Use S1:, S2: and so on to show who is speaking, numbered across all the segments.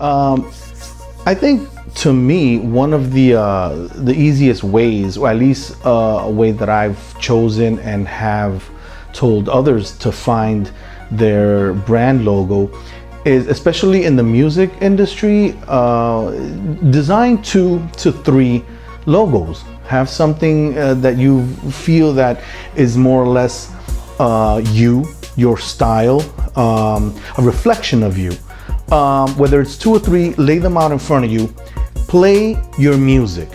S1: I think to me, one of the easiest ways, or at least a way that I've chosen and have told others to find their brand logo, is especially in the music industry, design 2 to 3 logos. Have something that you feel that is more or less your style, a reflection of you. Whether it's 2 or 3, lay them out in front of you. Play your music.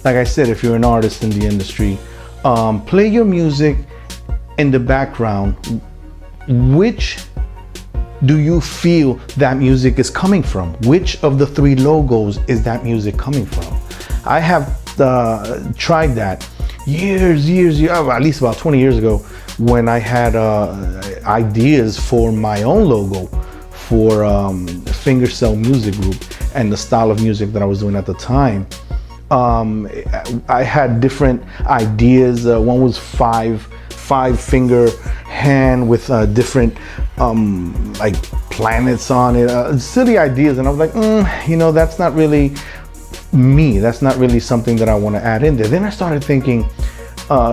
S1: Like I said, if you're an artist in the industry, play your music in the background. Which do you feel that music is coming from? Which of the 3 logos is that music coming from? I have tried that years, at least about 20 years ago, when I had ideas for my own logo for Fingerz Music Group and the style of music that I was doing at the time. I had different ideas. One was five finger hand with different like planets on it, silly ideas, and I was like, that's not really me. That's not really something that I want to add in there. Then I started thinking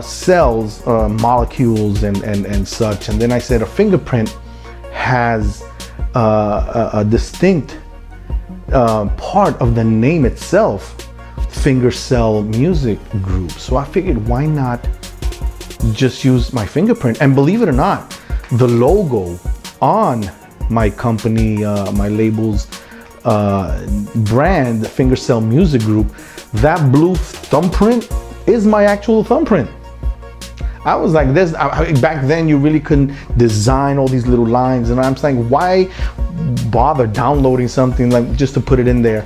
S1: cells, molecules, and such, and then I said a fingerprint has a distinct part of the name itself, Fingerz Music Group. So I figured, why not just use my fingerprint? And believe it or not, the logo on my company, my label's brand, Fingerz Music Group, that blue thumbprint is my actual thumbprint. I was like this, back then you really couldn't design all these little lines, and I'm saying, why bother downloading something like just to put it in there?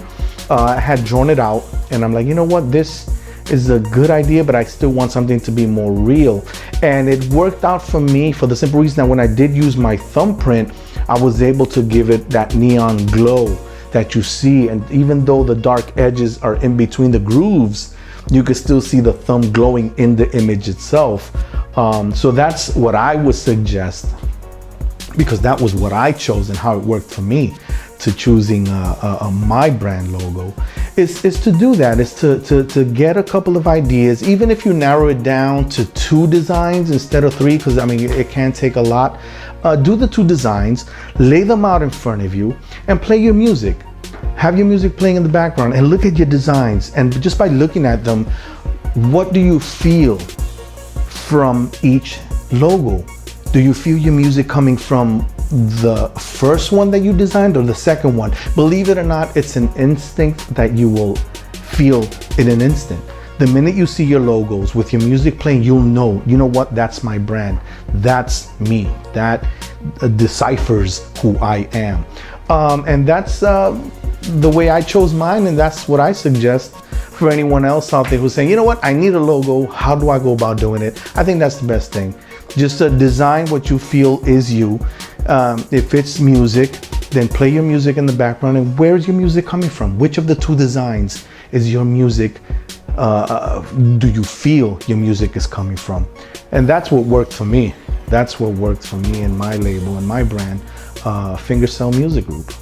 S1: I had drawn it out, and I'm like, you know what, this is a good idea, but I still want something to be more real. And it worked out for me for the simple reason that when I did use my thumbprint, I was able to give it that neon glow that you see, and even though the dark edges are in between the grooves, you can still see the thumb glowing in the image itself. So that's what I would suggest, because that was what I chose and how it worked for me to choosing my brand logo, is to do that, is to get a couple of ideas, even if you narrow it down to 2 designs instead of 3, because I mean, it can take a lot. Do the 2 designs, lay them out in front of you, and play your music. Have your music playing in the background, and look at your designs, and just by looking at them, what do you feel from each logo? Do you feel your music coming from the first one that you designed or the second one? Believe it or not, it's an instinct that you will feel in an instant. The minute you see your logos with your music playing, you'll know, you know what, that's my brand. That's me. That deciphers who I am. And that's the way I chose mine, and that's what I suggest for anyone else out there who's saying, you know what, I need a logo. How do I go about doing it? I think that's the best thing. Just design what you feel is you. If it's music, then play your music in the background. And where's your music coming from? Which of the 2 designs is your music? Do you feel your music is coming from? And that's what worked for me. That's what worked for me and my label and my brand, Fingerz Music Group.